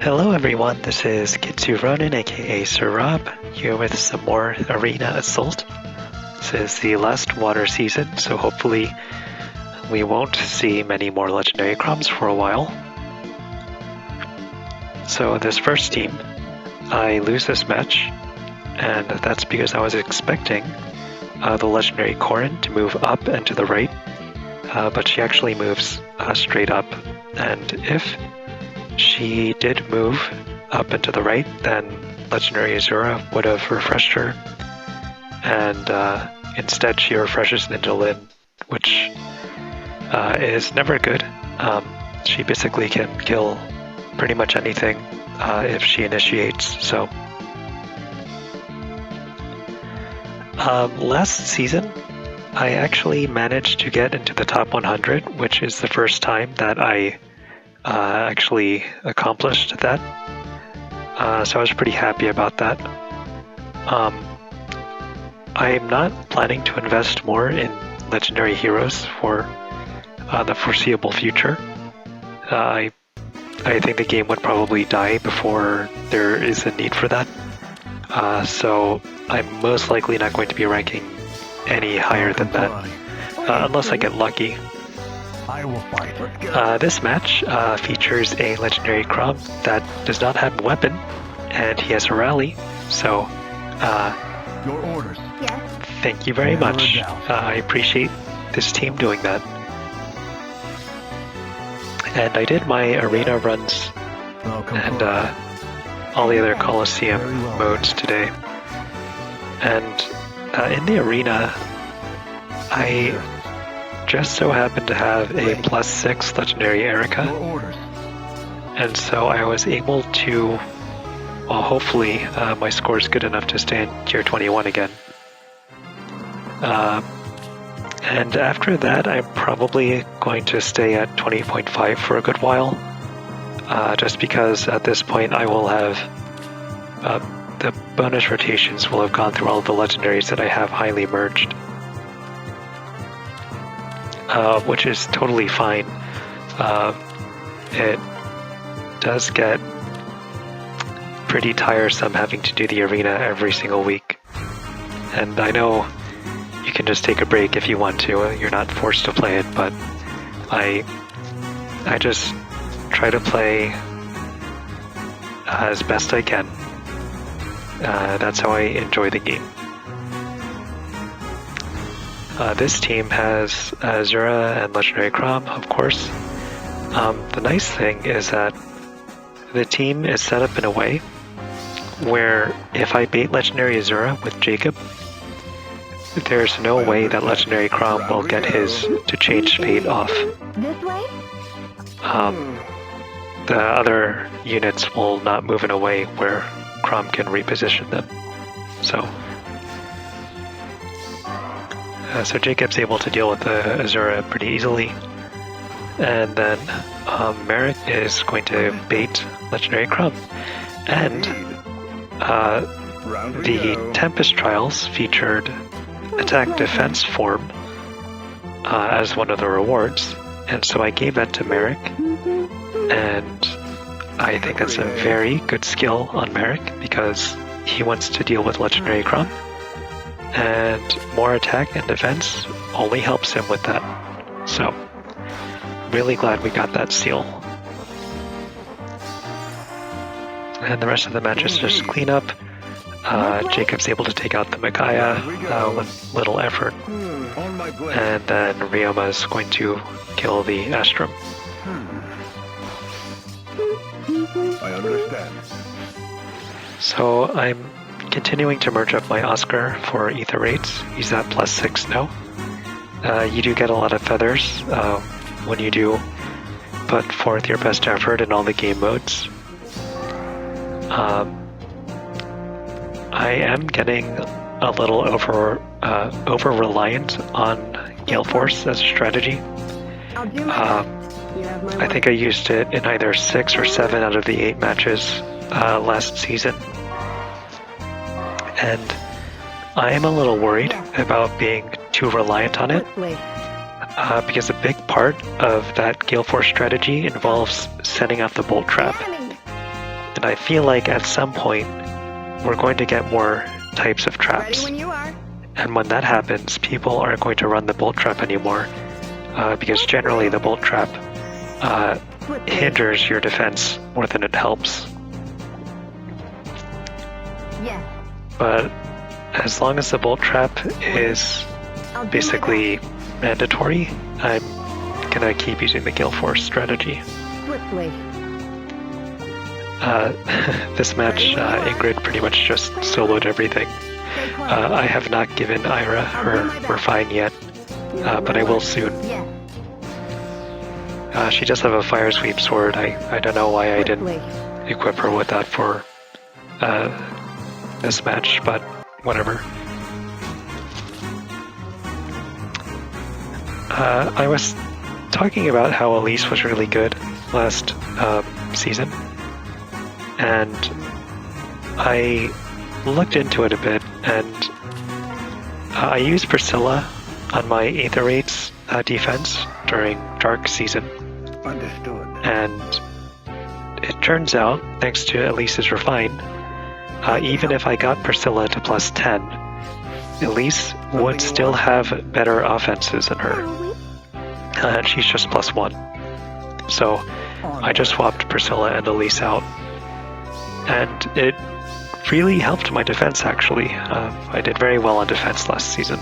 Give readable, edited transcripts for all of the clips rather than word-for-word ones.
Hello everyone, this is Kitsu Ronin aka Sir Rob, here with some more Arena Assault. This is the last water season, so hopefully we won't see many more legendary Chroms for a while. So this first team, I lose this match, and that's because I was expecting the legendary Corrin to move up and to the right, but she actually moves straight up, and if she did move up and to the right, then legendary Azura would have refreshed her, and instead she refreshes Ninja Lin, which is never good. She basically can kill pretty much anything if she initiates, so. Last season, I actually managed to get into the top 100, which is the first time that I actually accomplished that. So I was pretty happy about that. I'm not planning to invest more in legendary heroes for the foreseeable future. I think the game would probably die before there is a need for that. So I'm most likely not going to be ranking any higher than that, unless I get lucky. I will fight. This match features a legendary Chrom that does not have a weapon, and he has a rally, so Your orders. Yes. thank you very Never a much. doubt. I appreciate this team doing that. And I did my arena runs and all the other Coliseum Very well. modes today. And in the arena, I just so happened to have a +6 legendary Erica, Your orders. and so I was able to, well, hopefully my score is good enough to stay in tier 21 again. And after that, I'm probably going to stay at 20.5 for a good while, just because at this point I will have, the bonus rotations will have gone through all of the legendaries that I have highly merged. Which is totally fine. It does get pretty tiresome having to do the arena every single week. And I know you can just take a break if you want to, you're not forced to play it, but I just try to play as best I can. That's how I enjoy the game. This team has Azura and Legendary Chrom, of course. The nice thing is that the team is set up in a way where if I bait Legendary Azura with Jacob, there's no way that Legendary Chrom will get his to change fate off. This way? The other units will not move in a way where Chrom can reposition them. So Jacob's able to deal with the Azura pretty easily. And then Merrick is going to bait Legendary Chrom. And the Tempest Trials featured Attack Defense form as one of the rewards. And so I gave that to Merrick. And I think that's a very good skill on Merrick because he wants to deal with Legendary Chrom. And more attack and defense only helps him with that. So, really glad we got that seal. And the rest of the match is just cleanup. Jacob's able to take out the Magaya with little effort. On my blade. And then Ryoma's going to kill the Astrum. I understand. So I'm continuing to merge up my Oscar for Ether rates. He's at +6 now. You do get a lot of feathers when you do put forth your best effort in all the game modes. I am getting a little over reliant on Gale Force as a strategy. I'll do my best. You have my I word. think I used it in either 6 or 7 out of the 8 matches last season. And I am a little worried about being too reliant on it, Quickly. because a big part of that Gale Force strategy involves setting up the bolt trap. Enemy. And I feel like at some point we're going to get more types of Ready traps. when you are. And when that happens, people aren't going to run the bolt trap anymore, because generally the bolt trap Swiftly. hinders your defense more than it helps. Yes. But as long as the bolt trap is I'll do my basically mandatory, I'm gonna keep using the Gale Force strategy. best. Swiftly. This match, Ingrid pretty much just soloed everything. Stay close. I have not given Ira her Refine yet, You have but my I will word. soon. Yes. She does have a Fire Sweep sword. I don't know why I didn't Swiftly. equip her with that for this match, but whatever. I was talking about how Elise was really good last season, and I looked into it a bit, and I used Priscilla on my Aether Rates defense during Dark Season, Understood. and it turns out, thanks to Elise's Refine, even if I got Priscilla to plus 10, Elise would still have better offenses than her, and she's just plus 1. So I just swapped Priscilla and Elise out, and it really helped my defense actually. I did very well on defense last season.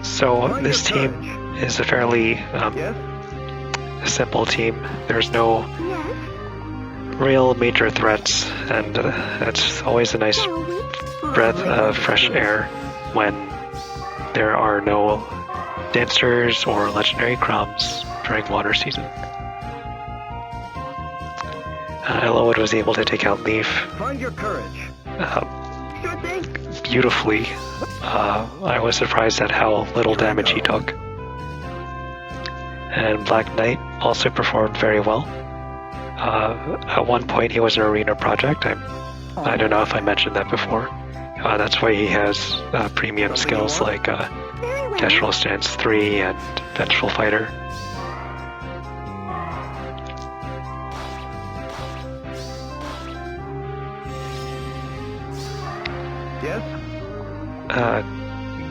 So this team is a fairly Yes? simple team. There's no Yes. real major threats, and it's always a nice breath of fresh air when there are no dancers or legendary crumbs during water season. Elwood was able to take out Leaf Find your courage. Sure thing. beautifully. I was surprised at how little damage he took. And Black Knight also performed very well. At one point he was an arena project. I don't know if I mentioned that before. That's why he has premium skills like Very well. Kestrel Stance 3 and Vengeful Fighter. Yes?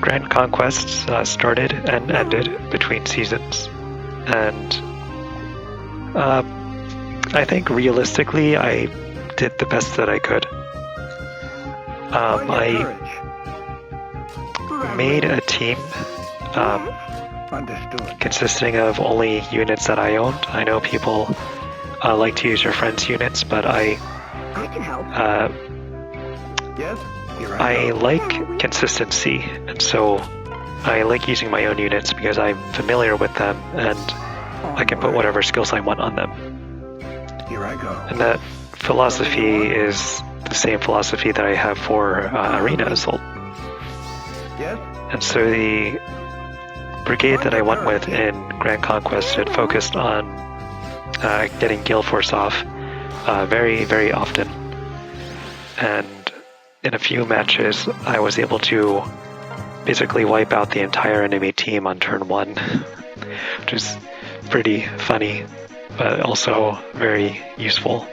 Grand Conquests started and ended between seasons, and I think realistically I did the best that I could. Find your I courage. made a team Understood. consisting of only units that I owned. I know people like to use their friends' units, but I can help. Yes? Here I go. like consistency, and so I like using my own units because I'm familiar with them and I can put whatever skills I want on them. Here I go. And that philosophy is the same philosophy that I have for Arena Assault. Yes? And so the brigade that I went with in Grand Conquest had focused on getting Gale Force off very, very often. And in a few matches, I was able to basically wipe out the entire enemy team on turn 1, which is pretty funny, but also very useful.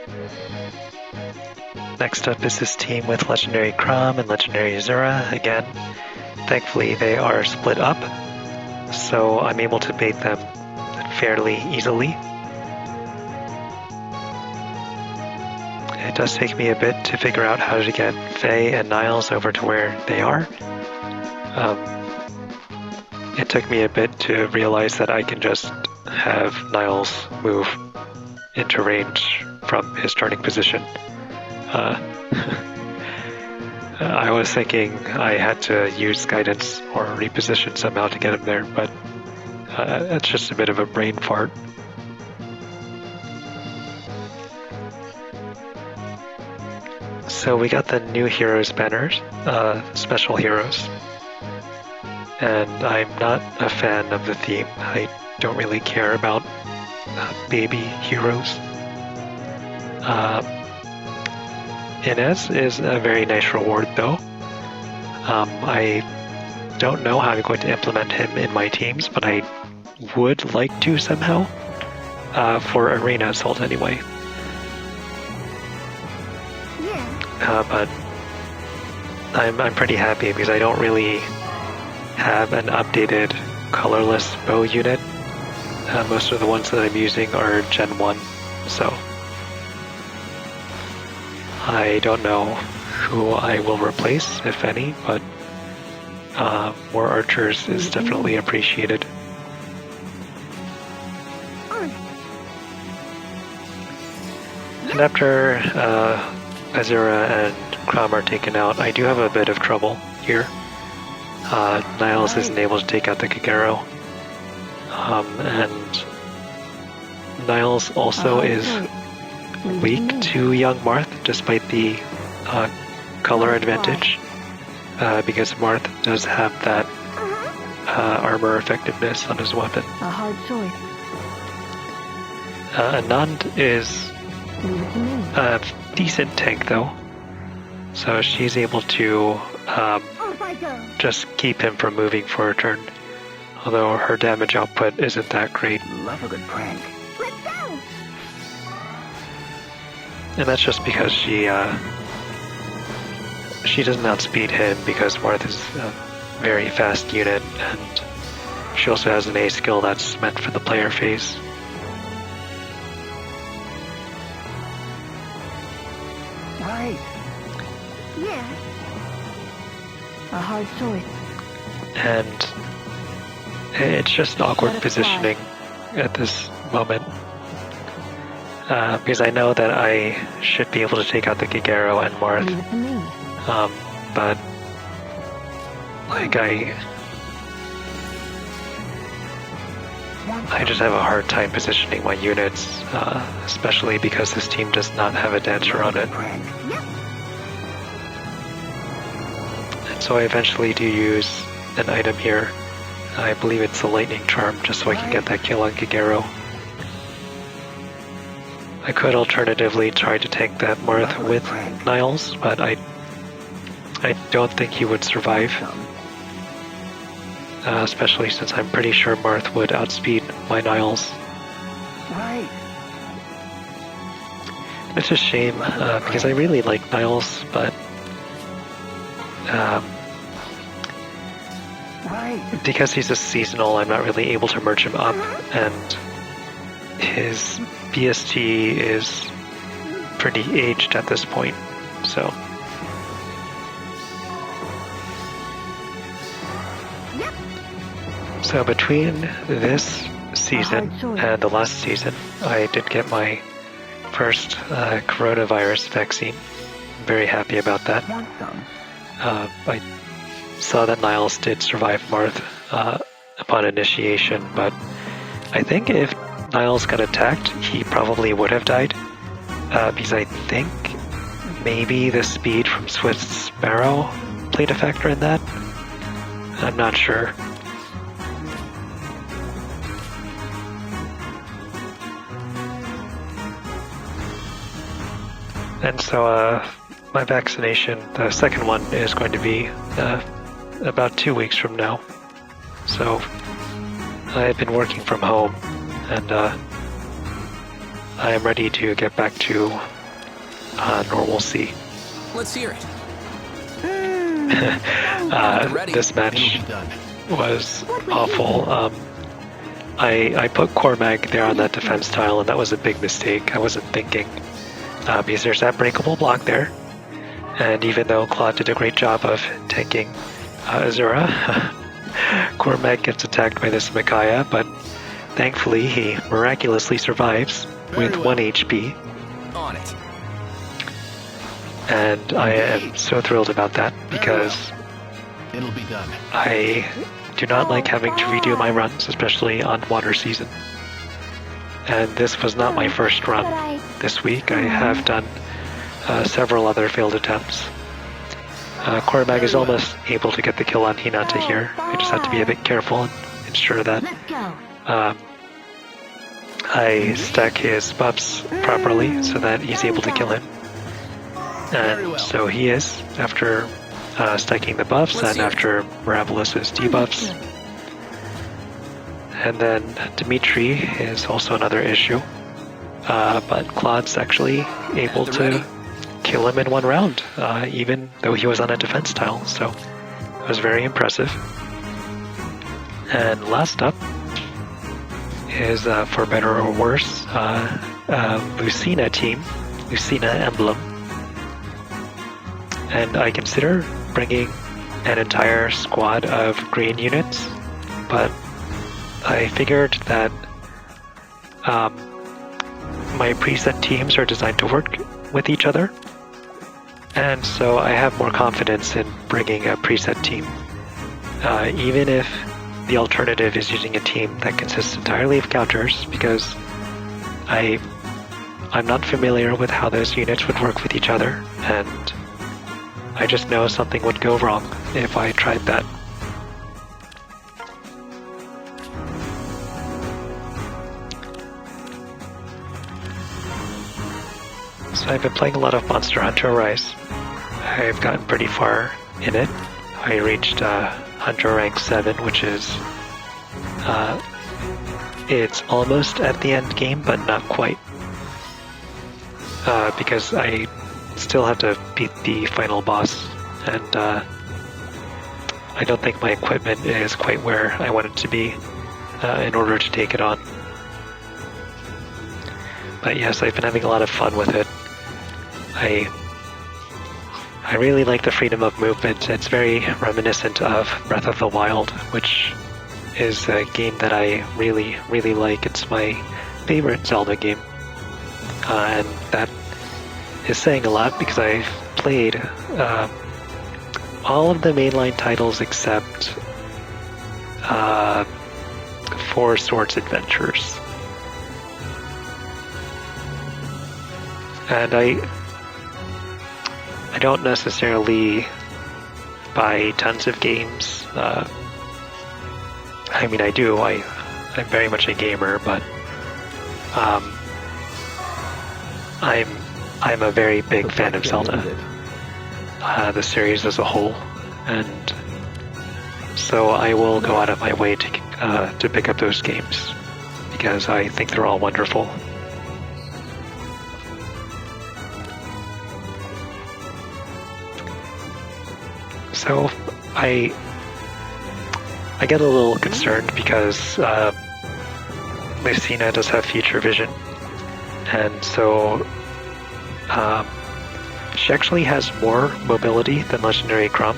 Next up is this team with Legendary Crom and Legendary Zura again. Thankfully, they are split up, so I'm able to bait them fairly easily. It does take me a bit to figure out how to get Faye and Niles over to where they are. It took me a bit to realize that I can just have Niles move into range from his starting position. I was thinking I had to use guidance or reposition somehow to get him there, but it's just a bit of a brain fart. So we got the new heroes banners, special heroes, and I'm not a fan of the theme. I don't really care about baby heroes. Inez is a very nice reward though. I don't know how I'm going to implement him in my teams, but I would like to somehow, for arena assault anyway. Yeah. But I'm pretty happy because I don't really have an updated colorless bow unit. Most of the ones that I'm using are Gen 1, so I don't know who I will replace, if any, but more archers is definitely appreciated. And after Azura and Crom are taken out, I do have a bit of trouble here. Niles isn't able to take out the Kagero. And Niles also is weak to young Marth, despite the color advantage, because Marth does have that armor effectiveness on his weapon. A hard choice. Anand is Leave it to me. a decent tank though, so she's able to Off I go. just keep him from moving for a turn, although her damage output isn't that great. Love a good prank. Let's go. And that's just because she doesn't outspeed him, because Marth is a very fast unit, and she also has an A skill that's meant for the player phase. Right. Yeah. A hard choice. And it's just awkward Let it positioning at this moment. Because I know that I should be able to take out the Kagero and Marth, Leave it to me. but like I just have a hard time positioning my units, especially because this team does not have a dancer on it. Prank. Yep. And so I eventually do use an item here. I believe it's a lightning charm, just so I can get that kill on Kagero. I could alternatively try to tank that Marth with Niles, but I don't think he would survive. Especially since I'm pretty sure Marth would outspeed my Niles. Right. It's a shame, because I really like Niles, but Right. because he's a seasonal, I'm not really able to merge him up, and his BST is pretty aged at this point, so... Yep. So between this season and the last season, I did get my first coronavirus vaccine. I'm very happy about that. Want some? I saw that Niles did survive Marth upon initiation, but I think if Niles got attacked, he probably would have died, because I think maybe the speed from Swift's Sparrow played a factor in that. I'm not sure. And so my vaccination, the second one, is going to be about 2 weeks from now. So I've been working from home, and I am ready to get back to normalcy. Let's hear it. This match was awful. I put Cormag there on that defense tile, and that was a big mistake. I wasn't thinking, because there's that breakable block there, and even though Claude did a great job of tanking Azura, Cormag gets attacked by this Micaiah, but thankfully he miraculously survives with 1 HP. On it. And I am so thrilled about that, because It'll be done. I do not like having to redo my runs, especially on water season. And this was not my first run this week. I have done several other failed attempts. Cormag is almost able to get the kill on Hinata here. I just have to be a bit careful and ensure that Let's go. I stack his buffs properly so that he's able to kill him. And so he is, after stacking the buffs and after Miravelous's debuffs. And then Dimitri is also another issue. But Claude's actually able to kill him in one round, even though he was on a defense tile, so it was very impressive. And last up is, for better or worse, Lucina team, Lucina Emblem. And I consider bringing an entire squad of green units, but I figured that my preset teams are designed to work with each other, and so I have more confidence in bringing a preset team, even if the alternative is using a team that consists entirely of counters, because I'm not familiar with how those units would work with each other, and I just know something would go wrong if I tried that. So I've been playing a lot of Monster Hunter Rise. I've gotten pretty far in it. I reached Hunter rank 7, which is it's almost at the end game, but not quite. Because I still have to beat the final boss, and I don't think my equipment is quite where I want it to be in order to take it on. But yes, I've been having a lot of fun with it. I really like the freedom of movement. It's very reminiscent of Breath of the Wild, which is a game that I really, really like. It's my favorite Zelda game. And that is saying a lot because I've played all of the mainline titles except Four Swords Adventures. And I don't necessarily buy tons of games. I mean, I do. I'm very much a gamer, but I'm a very big fan of Zelda, the series as a whole, and so I will go out of my way to pick up those games because I think they're all wonderful. So I get a little concerned because Lucina does have future vision, and so she actually has more mobility than Legendary Chrom.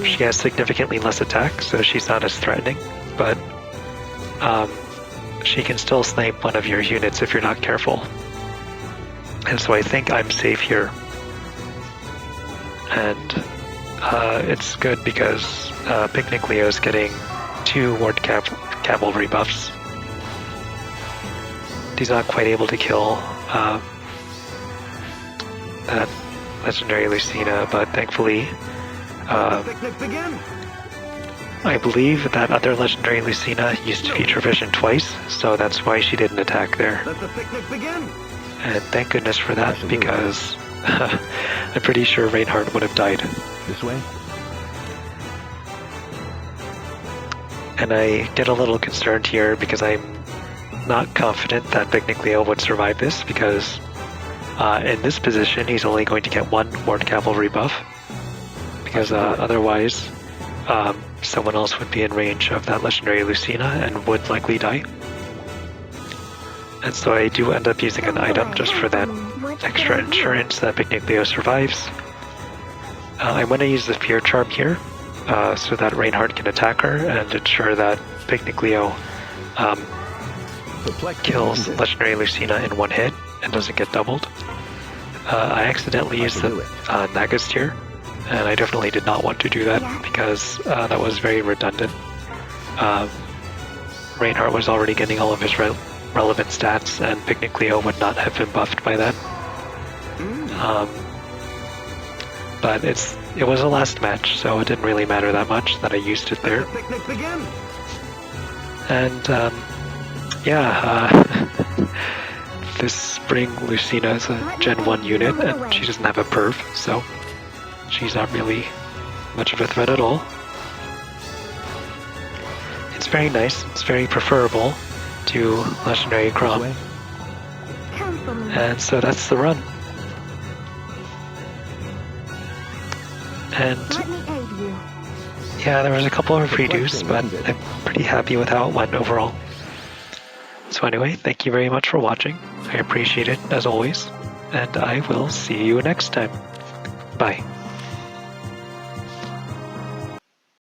She has significantly less attack, so she's not as threatening, but she can still snipe one of your units if you're not careful. And so I think I'm safe here. And it's good because Picnic Leo is getting 2 Ward Cavalry buffs. He's not quite able to kill that Legendary Lucina, but thankfully I believe that other Legendary Lucina used Future Vision twice, so that's why she didn't attack there. And thank goodness for that, because I'm pretty sure Reinhardt would have died. This way? And I get a little concerned here because I'm not confident that Picnic Leo would survive this, because in this position he's only going to get 1 Ward Cavalry buff, because otherwise someone else would be in range of that Legendary Lucina and would likely die. And so I do end up using an item just for that extra insurance that Picnic Leo survives. I'm going to use the Fear Charm here so that Reinhardt can attack her and ensure that Picnic Leo kills Legendary Lucina in 1 hit and doesn't get doubled. I accidentally used the Nagas tier, and I definitely did not want to do that because that was very redundant. Reinhardt was already getting all of his relevant stats, and Picnic Leo would not have been buffed by that. But it was a last match, so it didn't really matter that much that I used it there. And this spring Lucina is a Gen 1 unit, and she doesn't have a perv, so she's not really much of a threat at all. it's very nice. It's very preferable to Legendary Chrom. Way. Come for me. And so that's the run. And Let me aid you. yeah, there was a couple of redos, but I'm pretty happy with how it went overall. So anyway, thank you very much for watching. I appreciate it as always, and I will see you next time. Bye.